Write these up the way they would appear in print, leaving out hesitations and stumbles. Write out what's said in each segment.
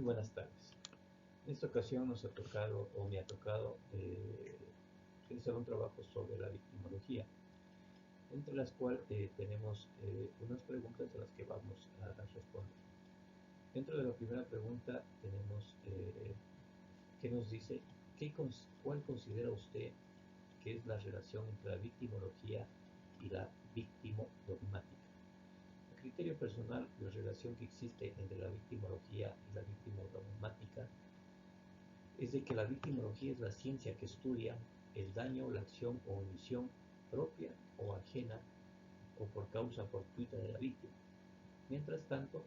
Muy buenas tardes. En esta ocasión nos ha tocado, o me ha tocado, realizar un trabajo sobre la victimología, entre las cuales tenemos unas preguntas a las que vamos a responder. Dentro de la primera pregunta tenemos que nos dice, ¿cuál considera usted que es la relación entre la victimología y la victimodogmática? A criterio personal, la relación que existe entre la victimología y la victimodogmática es de que la victimología es la ciencia que estudia el daño, la acción o omisión propia o ajena o por causa fortuita de la víctima. Mientras tanto,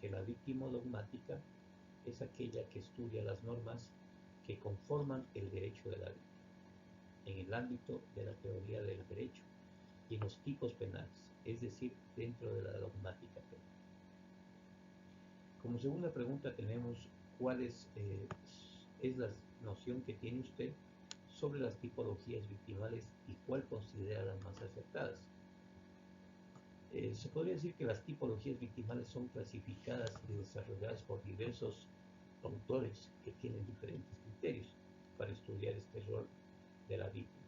que la victimodogmática es aquella que estudia las normas que conforman el derecho de la víctima en el ámbito de la teoría del derecho y en los tipos penales, es decir, dentro de la dogmática penal. Como segunda pregunta tenemos cuál es la noción que tiene usted sobre las tipologías victimales y cuál considera las más acertadas. Se podría decir que las tipologías victimales son clasificadas y desarrolladas por diversos autores que tienen diferentes criterios para estudiar este rol de la víctima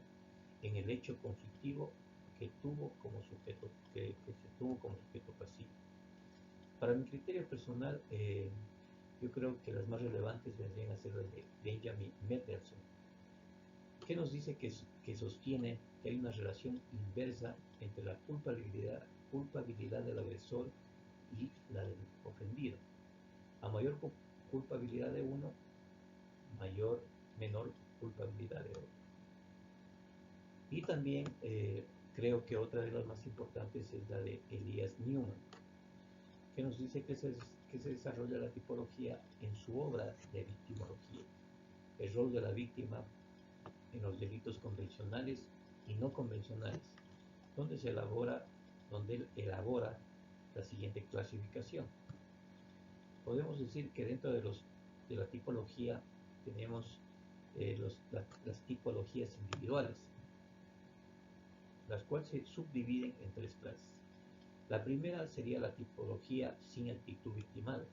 en el hecho conflictivo que tuvo como sujeto, que se tuvo como sujeto pasivo. Para mi criterio personal, yo creo que las más relevantes vendrían a ser las de Benjamin Mendelssohn, que nos dice que sostiene que hay una relación inversa entre la culpabilidad del agresor y la del ofendido. A mayor culpabilidad de uno, menor culpabilidad de otro. Y también creo que otra de las más importantes es la de Elias Newman, que nos dice que se desarrolla la tipología en su obra de victimología, el rol de la víctima en los delitos convencionales y no convencionales, donde él elabora la siguiente clasificación. Podemos decir que dentro de la tipología tenemos las tipologías individuales, las cuales se subdividen en tres clases. La primera sería la tipología sin actitud victimal.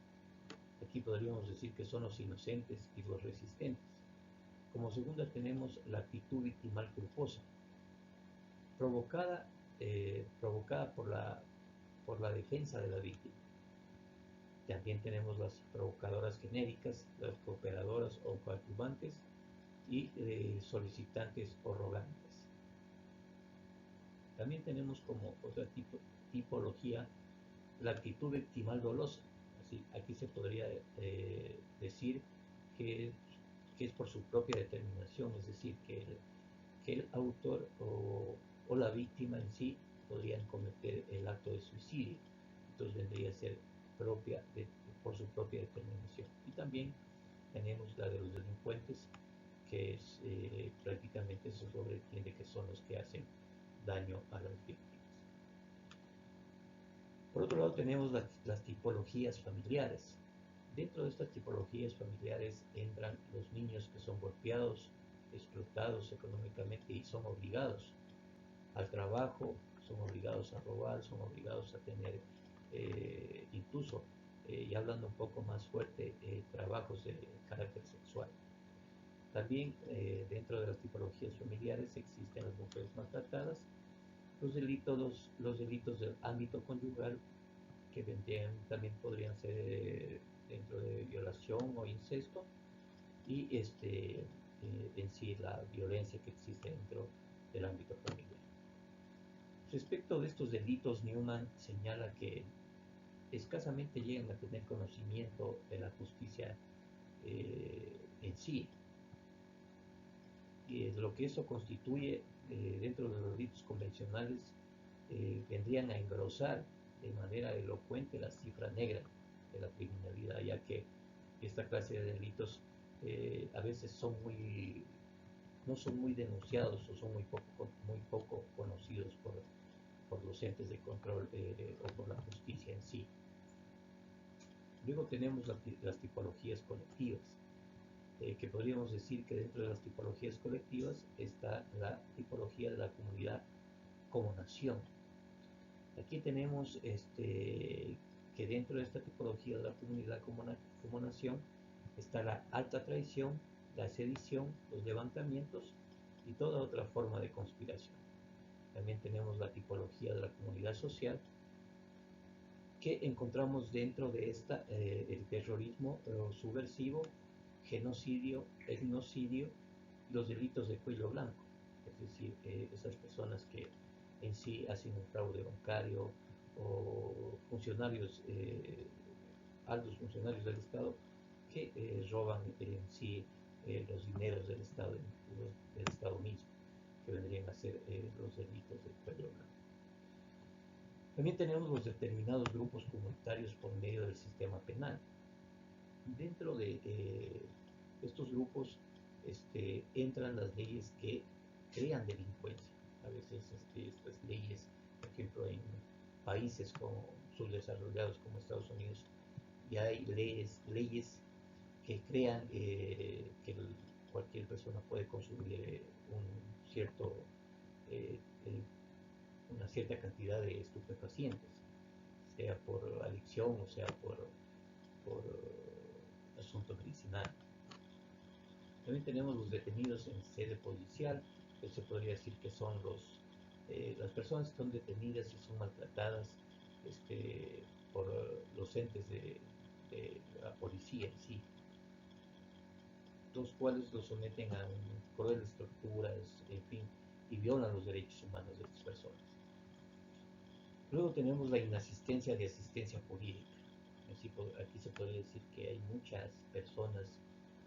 Aquí podríamos decir que son los inocentes y los resistentes. Como segunda tenemos la actitud victimal culposa, provocada por la defensa de la víctima. También tenemos las provocadoras genéricas, las cooperadoras o coadyuvantes y solicitantes o rogantes. También tenemos como otra tipología la actitud victimal dolosa. Aquí se podría decir que es por su propia determinación, es decir, que el autor o la víctima en sí podrían cometer el acto de suicidio. Entonces vendría a ser por su propia determinación. Y también tenemos la de los delincuentes, que prácticamente se sobreentiende que son los que hacen daño a las víctimas. Por otro lado tenemos las tipologías familiares. Dentro de estas tipologías familiares entran los niños que son golpeados, explotados económicamente y son obligados al trabajo, son obligados a robar, son obligados a tener incluso, y hablando un poco más fuerte, trabajos de carácter sexual. También dentro de las tipologías familiares existen las mujeres maltratadas, los delitos del ámbito conyugal, que también podrían ser dentro de violación o incesto, y en sí la violencia que existe dentro del ámbito familiar. Respecto de estos delitos, Newman señala que escasamente llegan a tener conocimiento de la justicia en sí, y lo que eso constituye dentro de los delitos convencionales vendrían a engrosar de manera elocuente la cifra negra de la criminalidad, ya que esta clase de delitos a veces no son muy denunciados o son muy poco conocidos por los entes de control o por la justicia en sí. Luego tenemos las tipologías colectivas, que podríamos decir que dentro de las tipologías colectivas está la tipología de la comunidad como nación. Aquí tenemos que dentro de esta tipología de la comunidad como nación está la alta traición, la sedición, los levantamientos y toda otra forma de conspiración. También tenemos la tipología de la comunidad social, que encontramos dentro de esta el terrorismo subversivo, genocidio, etnocidio, los delitos de cuello blanco, es decir, esas personas que en sí hacen un fraude bancario o funcionarios, altos funcionarios del Estado que roban en sí los dineros del Estado, del Estado mismo, que vendrían a ser los delitos de cuello blanco. También tenemos los determinados grupos comunitarios por medio del sistema penal. Dentro de estos grupos entran las leyes que crean delincuencia. A veces estas leyes, por ejemplo, en países como subdesarrollados como Estados Unidos, ya hay leyes que crean que cualquier persona puede consumir un cierto eh, eh, una cierta cantidad de estupefacientes, sea por adicción o sea por asunto medicinal. También tenemos los detenidos en sede policial, que se podría decir que son las personas que son detenidas y son maltratadas por los entes de la policía en sí, los cuales los someten a crueles torturas, en fin, y violan los derechos humanos de estas personas. Luego tenemos la inasistencia de asistencia jurídica. Aquí se podría decir que hay muchas personas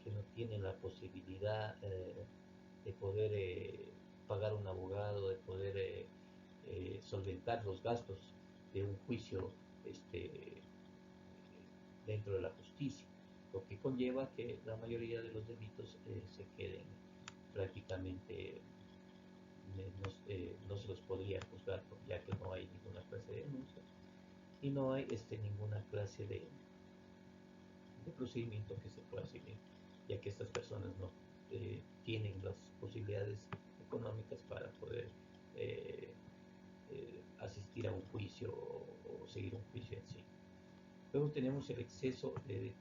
que no tienen la posibilidad de poder pagar un abogado, de poder solventar los gastos de un juicio este, dentro de la justicia, lo que conlleva que la mayoría de los delitos se queden prácticamente no se los podría juzgar, ya que no hay ninguna clase de denuncia y no hay ninguna clase de procedimiento que se pueda seguir, ya que estas personas no tienen las posibilidades económicas para poder asistir a un juicio o seguir un juicio en sí. Luego tenemos el exceso de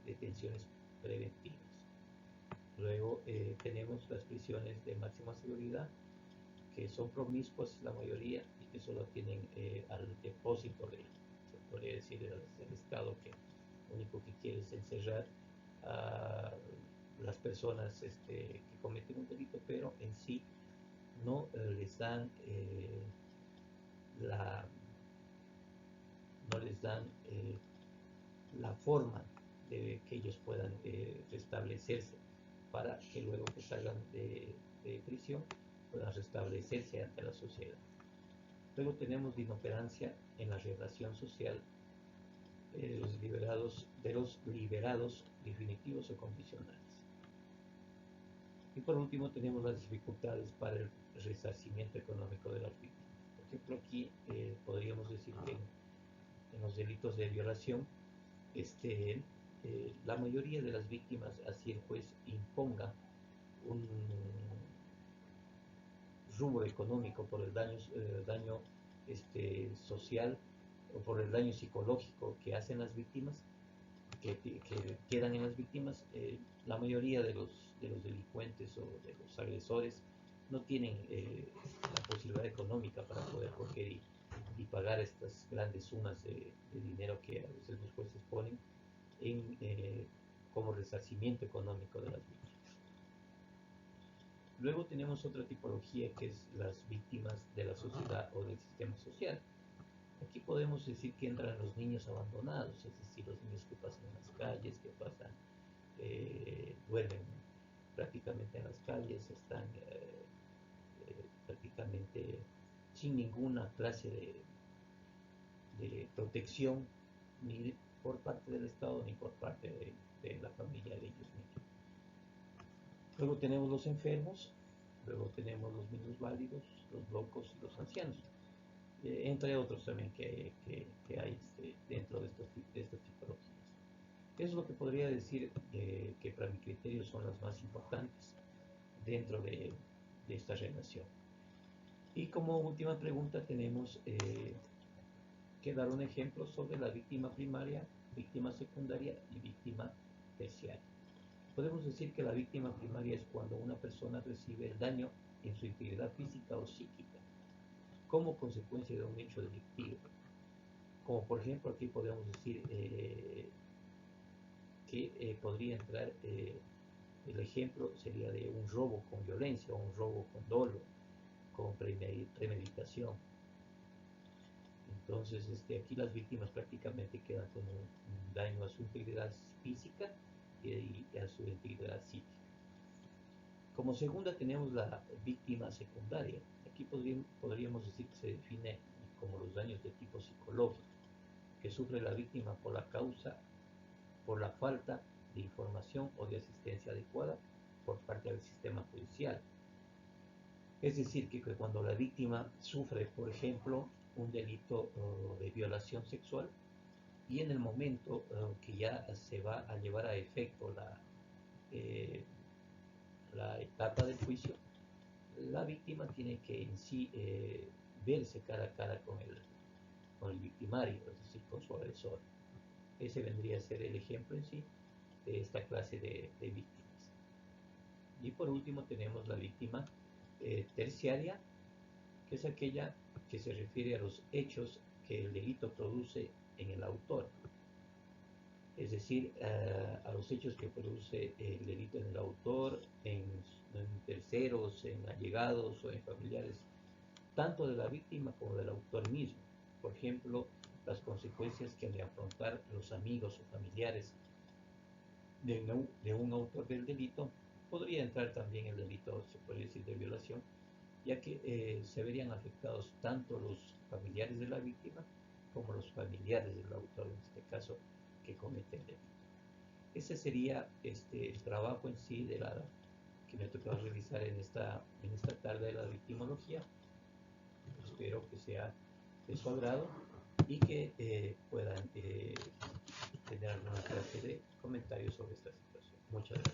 detenciones preventivas. Luego tenemos las prisiones de máxima seguridad, que son promiscuas la mayoría y que solo tienen al depósito se podría decir, del Estado, que lo único que quiere es encerrar a las personas que cometen un delito, pero en sí no les dan la no les dan la forma de que ellos puedan restablecerse para que luego que salgan de prisión puedan restablecerse ante la sociedad. Luego tenemos la inoperancia en la relación social de los liberados definitivos o condicionales. Y por último tenemos las dificultades para el resarcimiento económico de las víctimas. Por ejemplo, aquí podríamos decir que en los delitos de violación, la mayoría de las víctimas, así el juez imponga un rubro económico por el daño social o por el daño psicológico que hacen las víctimas, que quedan en las víctimas, la mayoría de los delincuentes o de los agresores no tienen la posibilidad económica para poder coger y pagar estas grandes sumas de dinero que a veces los jueces ponen como resarcimiento económico de las víctimas. Luego tenemos otra tipología que es las víctimas de la sociedad o del sistema social. Aquí podemos decir que entran los niños abandonados, es decir, los niños que pasan en las calles, que pasan, duermen prácticamente en las calles, están prácticamente sin ninguna clase de protección, ni por parte del Estado ni por parte de la familia de ellos mismos. Luego tenemos los enfermos, luego tenemos los minusválidos, los locos y los ancianos, entre otros también que hay dentro de estas tipologías. Eso es lo que podría decir que para mi criterio son las más importantes dentro de esta relación. Y como última pregunta tenemos que dar un ejemplo sobre la víctima primaria, víctima secundaria y víctima terciaria. Podemos decir que la víctima primaria es cuando una persona recibe el daño en su integridad física o psíquica como consecuencia de un hecho delictivo. Como por ejemplo aquí podemos decir que podría entrar, el ejemplo sería de un robo con violencia o un robo con dolo, con premeditación. Entonces, aquí las víctimas prácticamente quedan con un daño a su integridad física y a su integridad psíquica. Como segunda tenemos la víctima secundaria. Aquí podríamos decir que se define como los daños de tipo psicológico que sufre la víctima por la falta de información o de asistencia adecuada por parte del sistema judicial. Es decir, que cuando la víctima sufre, por ejemplo, un delito de violación sexual y en el momento que ya se va a llevar a efecto eh, la etapa del juicio, la víctima tiene que en sí verse cara a cara con el victimario, es decir, con su agresor. Ese vendría a ser el ejemplo en sí de esta clase de víctimas. Y por último tenemos la víctima terciaria, que es aquella que se refiere a los hechos que el delito produce en el autor. Es decir, a los hechos que produce el delito en el autor, en terceros, en allegados o en familiares, tanto de la víctima como del autor mismo. Por ejemplo, las consecuencias que han de afrontar los amigos o familiares de un autor del delito. Podría entrar también el delito, se puede decir, de violación, ya que se verían afectados tanto los familiares de la víctima como los familiares del autor, en este caso, que comete el delito. Ese sería el trabajo en sí que me tocó realizar en esta tarde de la victimología. Espero que sea de su agrado y que puedan tener alguna clase de comentarios sobre esta situación. Muchas gracias.